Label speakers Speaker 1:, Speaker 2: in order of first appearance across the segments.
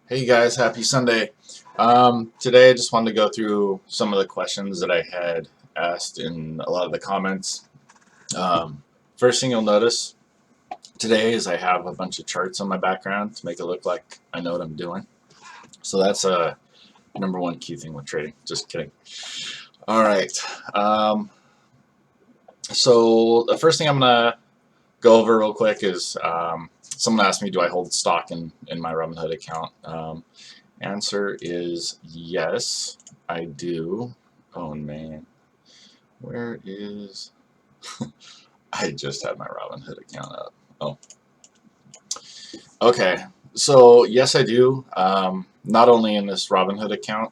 Speaker 1: Hey guys, happy Sunday. Today I just wanted to go through some of the questions that I had asked in a lot of the comments. Um, First thing you'll notice today is I have a bunch of charts on my background to make it look like I know what I'm doing. So that's a number one key thing with trading. Just kidding. All right. Um, so the first thing I'm gonna go over real quick is someone asked me, do I hold stock in my Robinhood account? Answer is yes, I do. Oh man, where is? I just had my Robinhood account up. Oh, okay. So yes, I do. Not only in this Robinhood account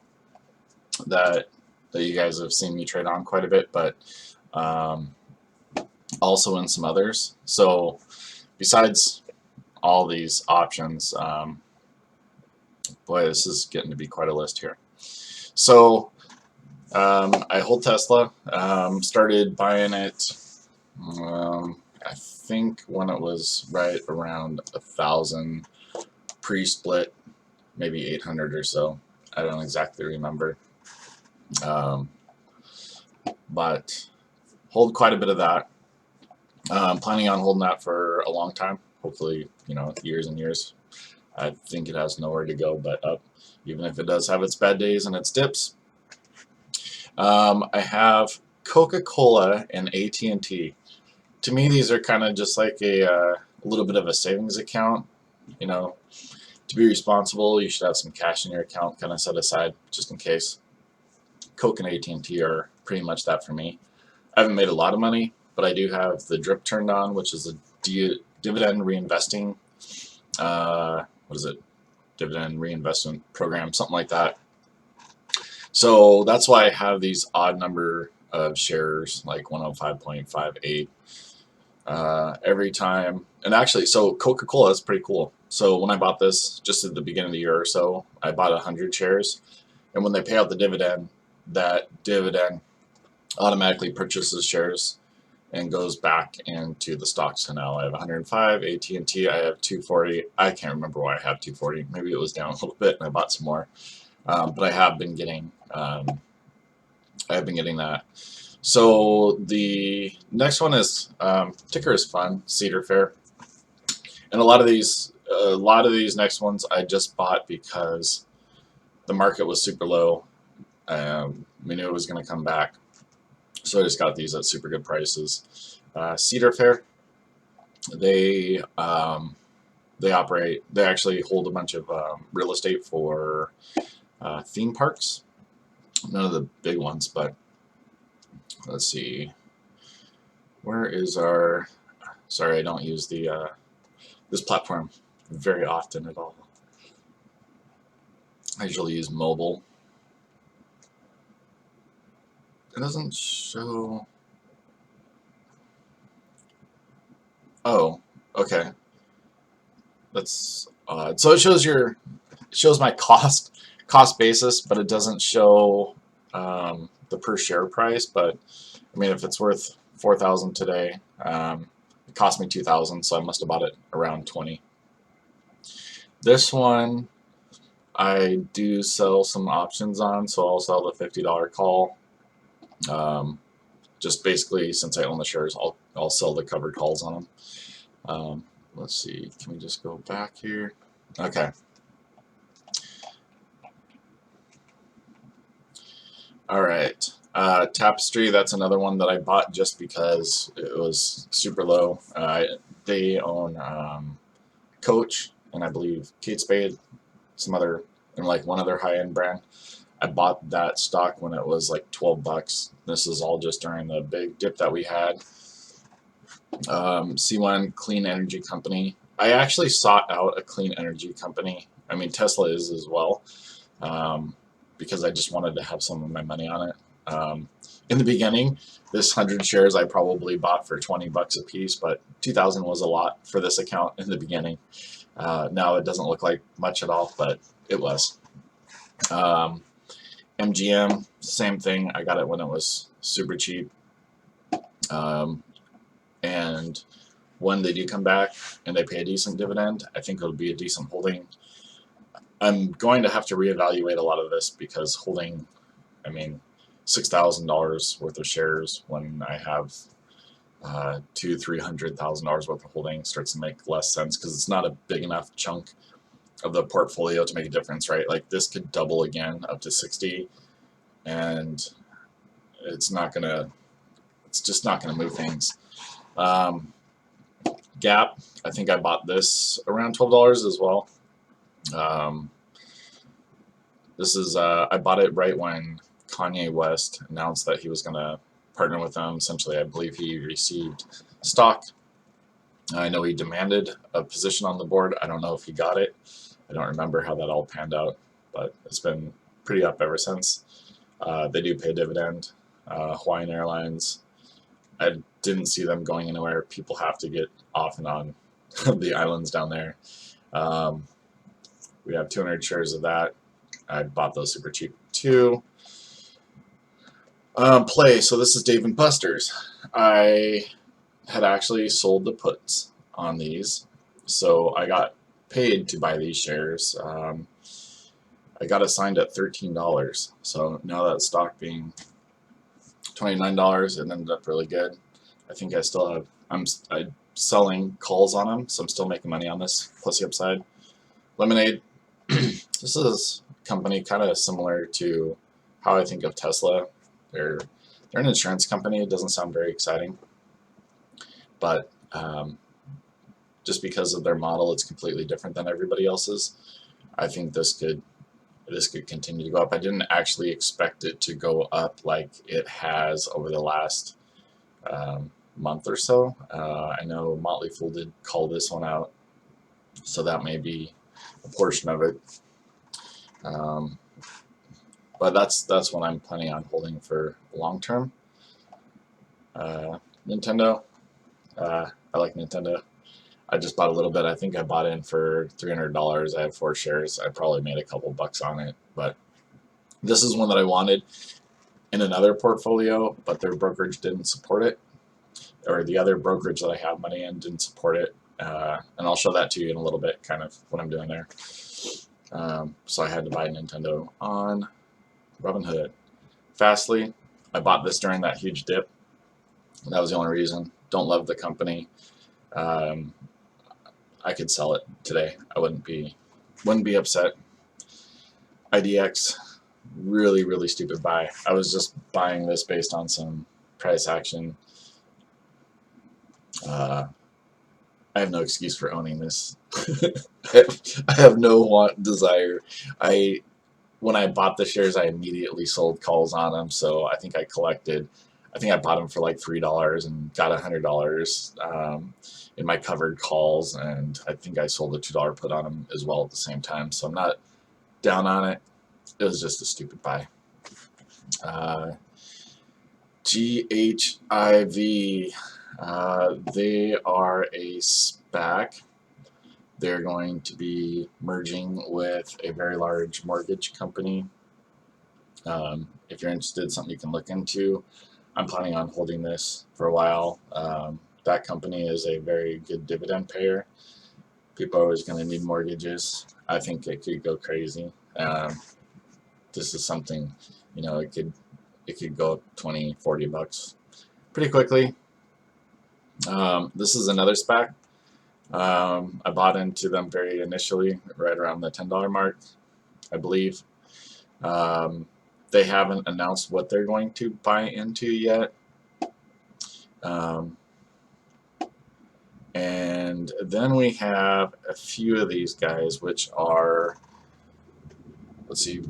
Speaker 1: that you guys have seen me trade on quite a bit, but um, also in some others. So besides all these options, boy, this is getting to be quite a list here. So I hold Tesla. Started buying it. I think when it was right around 1,000 pre-split, maybe 800 or so. I don't exactly remember, um, but hold quite a bit of that. Planning on holding that for a long time. Hopefully, years and years. I think it has nowhere to go but up, even if it does have its bad days and its dips. I have Coca-Cola and AT&T. To me, these are kind of just like a little bit of a savings account. You know, to be responsible, you should have some cash in your account kind of set aside just in case. Coke and AT&T are pretty much that for me. I haven't made a lot of money, but I do have the drip turned on, which is a dividend reinvesting. What is it? Dividend reinvestment program, something like that. So that's why I have these odd number of shares, like 105.58 every time. And actually, so Coca-Cola is pretty cool. So when I bought this just at the beginning of the year or so, I bought 100 shares. And when they pay out the dividend, that dividend automatically purchases shares and goes back into the stocks. So now I have 105, AT&T, I have 240. I can't remember why I have 240. Maybe it was down a little bit and I bought some more. But I have been getting that. So the next one is ticker is fun, Cedar Fair, and a lot of these next ones I just bought because the market was super low. We knew it was going to come back, so I just got these at super good prices. Cedar Fair, they operate. They actually hold a bunch of real estate for theme parks. None of the big ones, but let's see. Where is our? Sorry, I don't use the this platform very often at all. I usually use mobile. It doesn't show. Oh, okay. That's odd. So it shows my cost basis, but it doesn't show the per share price. But I mean, if it's worth 4,000 today, it cost me 2,000, so I must have bought it around 20. This one I do sell some options on, so I'll sell the $50 call. Just basically, since I own the shares, I'll sell the covered calls on them. Let's see, can we just go back here? Okay. All right. Tapestry, that's another one that I bought just because it was super low. They own Coach and I believe Kate Spade, some other, and like one other high-end brand. I bought that stock when it was like 12 bucks. This is all just during the big dip that we had. C1 Clean Energy Company. I actually sought out a clean energy company. I mean, Tesla is as well, because I just wanted to have some of my money on it. In the beginning, this 100 shares I probably bought for 20 bucks a piece, but 2,000 was a lot for this account in the beginning. Now it doesn't look like much at all, but it was. MGM, same thing. I got it when it was super cheap. And when they do come back and they pay a decent dividend, I think it'll be a decent holding. I'm going to have to reevaluate a lot of this because holding, I mean, $6,000 worth of shares when I have $200,000-300,000 worth of holding starts to make less sense because it's not a big enough chunk of the portfolio to make a difference, right? Like this could double again up to 60, and it's just not gonna move things. Gap, I think I bought this around $12 as well. This is I bought it right when Kanye West announced that he was gonna partner with them. Essentially, I believe he received stock. I know he demanded a position on the board. I don't know if he got it. I don't remember how that all panned out, but it's been pretty up ever since. They do pay a dividend. Hawaiian Airlines, I didn't see them going anywhere. People have to get off and on the islands down there. We have 200 shares of that. I bought those super cheap too. Play. So this is Dave and Buster's. I had actually sold the puts on these, so I got paid to buy these shares. I got assigned at $13, so now that stock being $29, it ended up really good. I think I still have, I'm selling calls on them, so I'm still making money on this, plus the upside. Lemonade, this is a company kind of similar to how I think of Tesla. They're an insurance company. It doesn't sound very exciting, but just because of their model, it's completely different than everybody else's. I think this could continue to go up. I didn't actually expect it to go up like it has over the last month or so. I know Motley Fool did call this one out, so that may be a portion of it. But that's what I'm planning on holding for long term. Nintendo, I like Nintendo. I just bought a little bit. I think I bought in for $300. I have 4 shares. I probably made a couple bucks on it, but this is one that I wanted in another portfolio, but their brokerage didn't support it, or the other brokerage that I have money in didn't support it. And I'll show that to you in a little bit, kind of what I'm doing there. So I had to buy Nintendo on Robinhood. Fastly, I bought this during that huge dip. That was the only reason. Don't love the company. I could sell it today. I wouldn't be upset. IDX, really stupid buy. I was just buying this based on some price action. I have no excuse for owning this. I have no desire. When I bought the shares, I immediately sold calls on them. So I think I bought them for like $3 and got $100 in my covered calls, and I think I sold a $2 put on them as well at the same time. So I'm not down on it. It was just a stupid buy. GHIV, they are a SPAC. They're going to be merging with a very large mortgage company. If you're interested, something you can look into. I'm planning on holding this for a while. That company is a very good dividend payer. People are always going to need mortgages. I think it could go crazy. This is something, it could go up 20, 40 bucks pretty quickly. This is another SPAC. I bought into them very initially, right around the $10 mark, I believe. They haven't announced what they're going to buy into yet. And then we have a few of these guys, which are, let's see,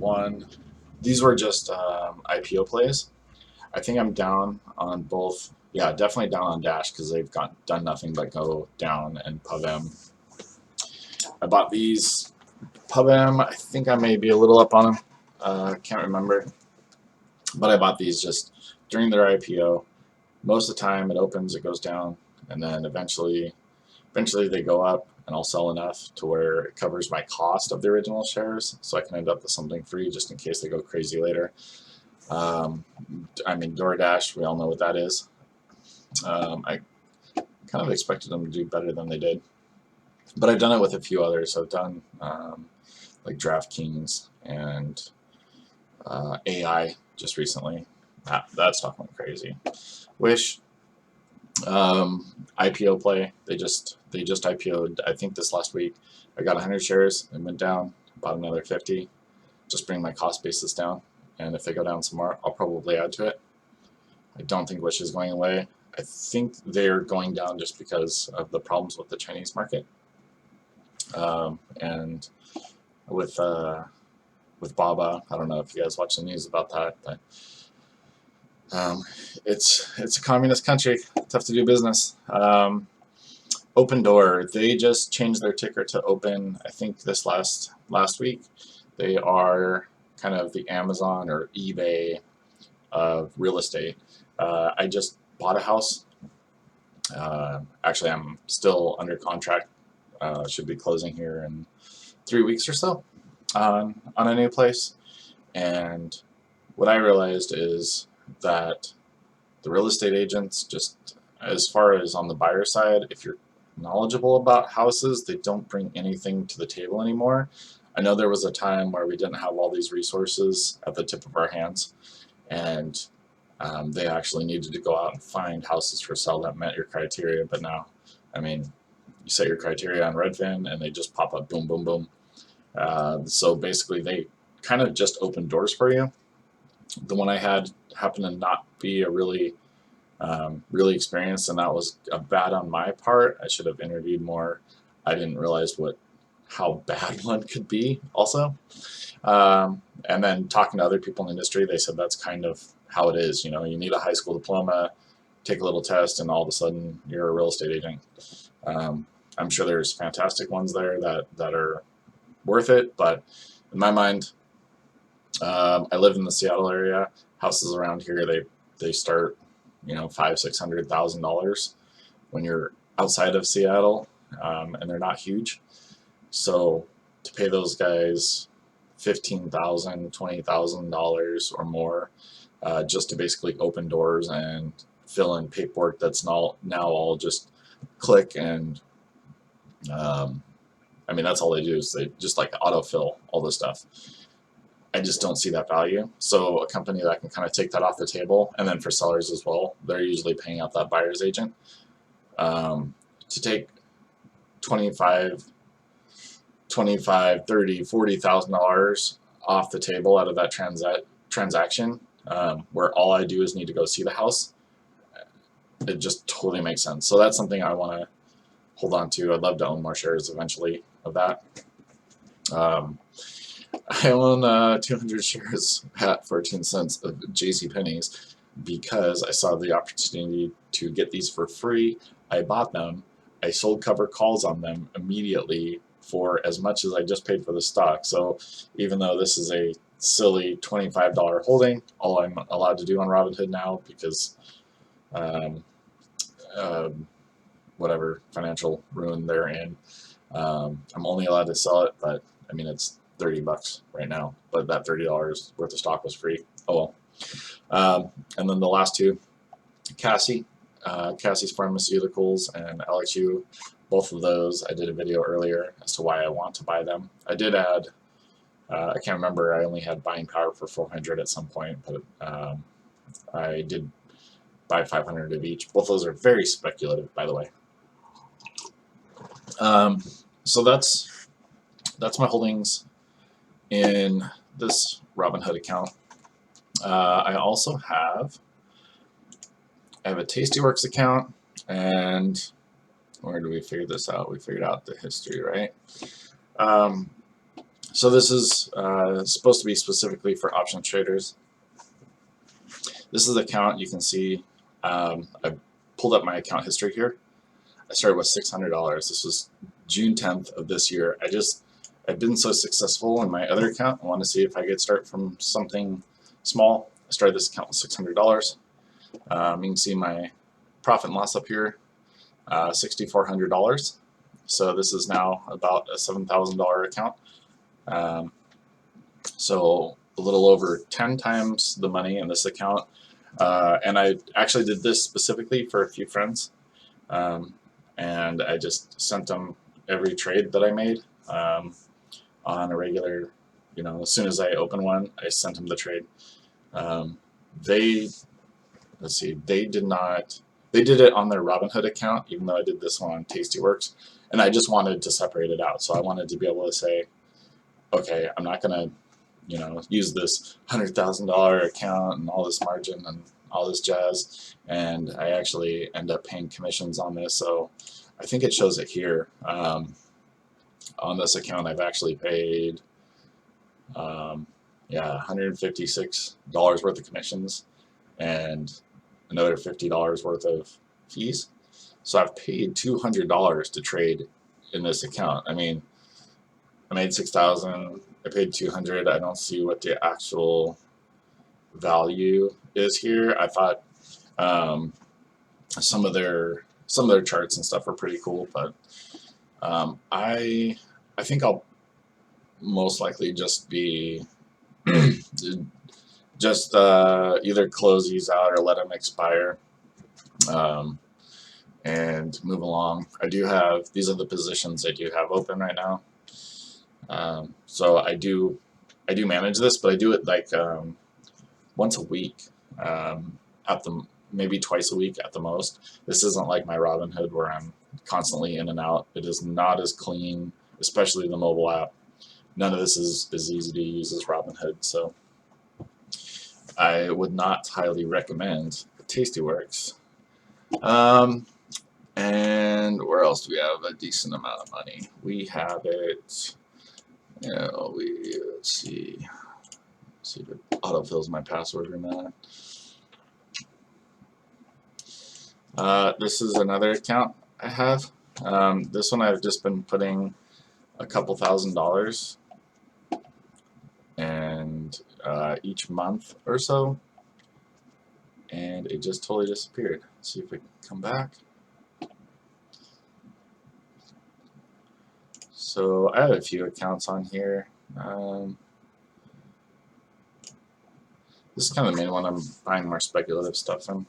Speaker 1: these were just IPO plays. I think I'm down on both. Yeah, definitely down on Dash because they've done nothing but go down, and PubM. I bought these. PubM, I think I may be a little up on them. Can't remember. But I bought these just during their IPO. Most of the time it opens, it goes down, and then eventually they go up, and I'll sell enough to where it covers my cost of the original shares, so I can end up with something free just in case they go crazy later. DoorDash, we all know what that is. I kind of expected them to do better than they did, but I've done it with a few others. I've done like DraftKings and AI just recently. That stock went crazy. Wish IPO play. They just IPO'd. I think this last week. I got 100 shares. It went down about another 50. Just bring my cost basis down. And if they go down some more, I'll probably add to it. I don't think Wish is going away. I think they're going down just because of the problems with the Chinese market. And with Baba, I don't know if you guys watch the news about that, but it's a communist country. Tough to do business. Open Door, they just changed their ticker to Open. I think this last week. They are kind of the Amazon or eBay of real estate. I just bought a house. Actually, I'm still under contract. Should be closing here in 3 weeks or so on a new place. And what I realized is that the real estate agents, just as far as on the buyer side, if you're knowledgeable about houses, they don't bring anything to the table anymore. I know there was a time where we didn't have all these resources at the tip of our hands, and they actually needed to go out and find houses for sale that met your criteria. But now, I mean, you set your criteria on Redfin and they just pop up, boom, boom, boom. So basically, they kind of just open doors for you. The one I had happened to not be a really experienced, and that was bad on my part. I should have interviewed more. I didn't realize how bad one could be also. And then talking to other people in the industry, they said that's kind of how it is. You know, you need a high school diploma, take a little test, and all of a sudden you're a real estate agent. I'm sure there's fantastic ones there that are worth it, but in my mind, I live in the Seattle area. Houses around here, they start, $500,000-$600,000 when you're outside of Seattle, and they're not huge. So to pay those guys $15,000, $20,000 or more just to basically open doors and fill in paperwork that's now all just click and that's all they do is they just like autofill all this stuff. I just don't see that value. So a company that can kind of take that off the table, and then for sellers as well, they're usually paying out that buyer's agent to take $25,000, $30,000, $40,000 off the table out of that transaction, where all I do is need to go see the house. It just totally makes sense. So that's something I want to hold on to. I'd love to own more shares eventually of that. I own 200 shares at 14 cents of JCPenney's because I saw the opportunity to get these for free. I bought them. I sold cover calls on them immediately for as much as I just paid for the stock. So even though this is a silly $25 holding, all I'm allowed to do on Robinhood now, because whatever financial ruin they're in, I'm only allowed to sell it, but I mean it's $30 right now, but that $30 worth of stock was free. Oh well. And then the last two, Cassie's Pharmaceuticals and LXU, both of those I did a video earlier as to why I want to buy them. I did add, I can't remember, I only had buying power for 400 at some point, but I did buy 500 of each. Both of those are very speculative, by the way. So that's my holdings in this Robinhood account. I also have a Tastyworks account, and where do we figure this out? We figured out the history, right? So this is supposed to be specifically for option traders. This is the account. You can see I pulled up my account history here. I started with $600. This was June 10th of this year. I've been so successful in my other account. I want to see if I could start from something small. I started this account with $600. You can see my profit and loss up here, $6,400. So this is now about a $7,000 account. So a little over 10 times the money in this account. And I actually did this specifically for a few friends. And I just sent them every trade that I made on a regular, as soon as I open one, I sent them the trade. They, let's see, they did not, they did it on their Robinhood account, even though I did this one on Tastyworks, and I just wanted to separate it out. So I wanted to be able to say, okay, I'm not going to, use this $100,000 account and all this margin and all this jazz, and I actually end up paying commissions on this. So I think it shows it here. On this account, I've actually paid, $156 worth of commissions and another $50 worth of fees. So I've paid $200 to trade in this account. I mean, I made $6,000. I paid $200. I don't see what the actual value is here. I thought some of their charts and stuff are pretty cool, but I think I'll most likely just be just either close these out or let them expire and move along. These are the positions I do have open right now. So I do manage this, but I do it like once a week, maybe twice a week at the most. This isn't like my Robinhood where I'm constantly in and out. It is not as clean, especially the mobile app. None of this is as easy to use as Robinhood, so I would not highly recommend Tastyworks. And where else do we have a decent amount of money? We have it. Let's see if it autofills my password or not. This is another account I have. This one I've just been putting a couple $1,000s and each month or so, and it just totally disappeared. Let's see if we can come back. So I have a few accounts on here. This is kind of the main one I'm buying more speculative stuff in.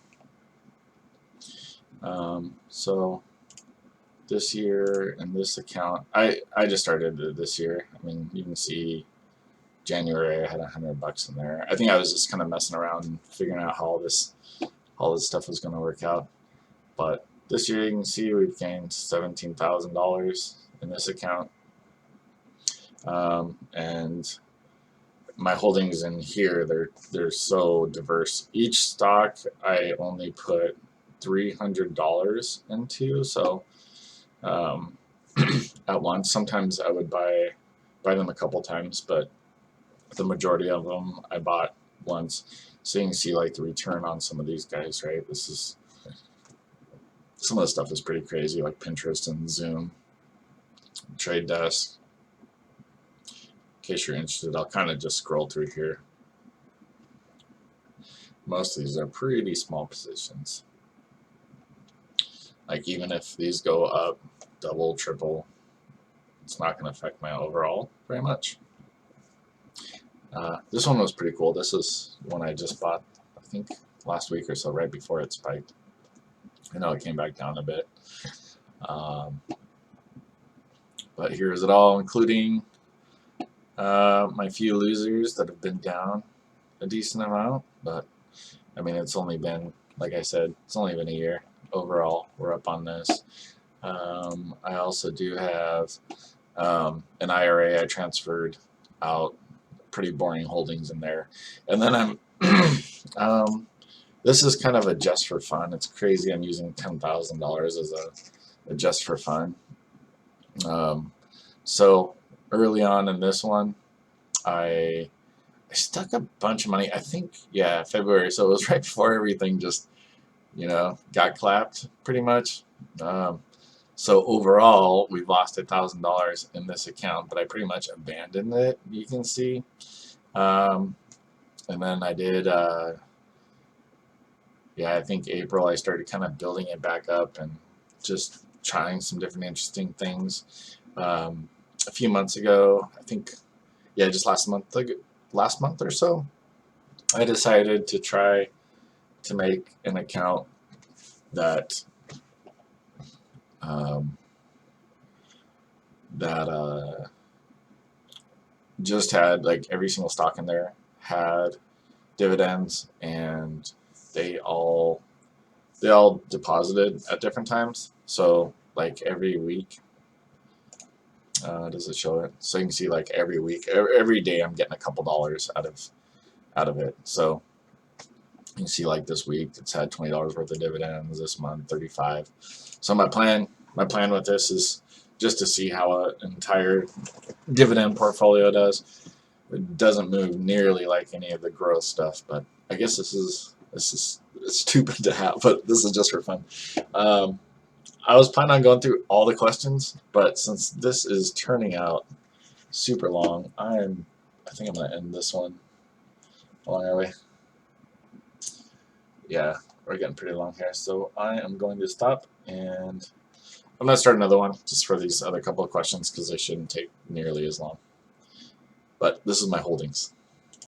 Speaker 1: So this year in this account, I just started this year. I mean, you can see January I had $100 in there. I think I was just kind of messing around and figuring out how all this stuff was going to work out. But this year you can see we've gained $17,000 in this account. And my holdings in here, they're so diverse. Each stock I only put $300 into, so at once. Sometimes I would buy them a couple times, but the majority of them I bought once. So you can see like the return on some of these guys, right? Some of the stuff is pretty crazy, like Pinterest and Zoom, Trade Desk. In case you're interested, I'll kind of just scroll through here. Most of these are pretty small positions. Like even if these go up double, triple, it's not going to affect my overall very much. This one was pretty cool. This is one I just bought, I think, last week or so, right before it spiked. I know it came back down a bit. But here's it all, including my few losers that have been down a decent amount. But, I mean, it's only been, like I said, it's only been a year. Overall, we're up on this. I also do have an IRA I transferred out, pretty boring holdings in there. And then this is kind of a just for fun. It's crazy I'm using $10,000 as a just for fun. So early on in this one, I stuck a bunch of money. I think, yeah, February. So it was right before everything just, got clapped pretty much. So overall, we've lost $1,000 in this account, but I pretty much abandoned it, you can see. And then I did, I think April I started kind of building it back up and just trying some different interesting things. A few months ago, I think, just last month or so, I decided to try to make an account that just had like every single stock in there had dividends, and they all deposited at different times. So like every week, does it show it? So you can see like every week, every day, I'm getting a couple dollars out of it. So you can see like this week it's had $20 worth of dividends. This month 35. So my plan with this is just to see how an entire dividend portfolio does. It doesn't move nearly like any of the growth stuff, but I guess this is it's stupid to have, but this is just for fun. I was planning on going through all the questions, but since this is turning out super long, I think I'm gonna end this one. How long are we? Yeah, we're getting pretty long here, so I am going to stop, and I'm gonna start another one just for these other couple of questions because they shouldn't take nearly as long. But this is my holdings.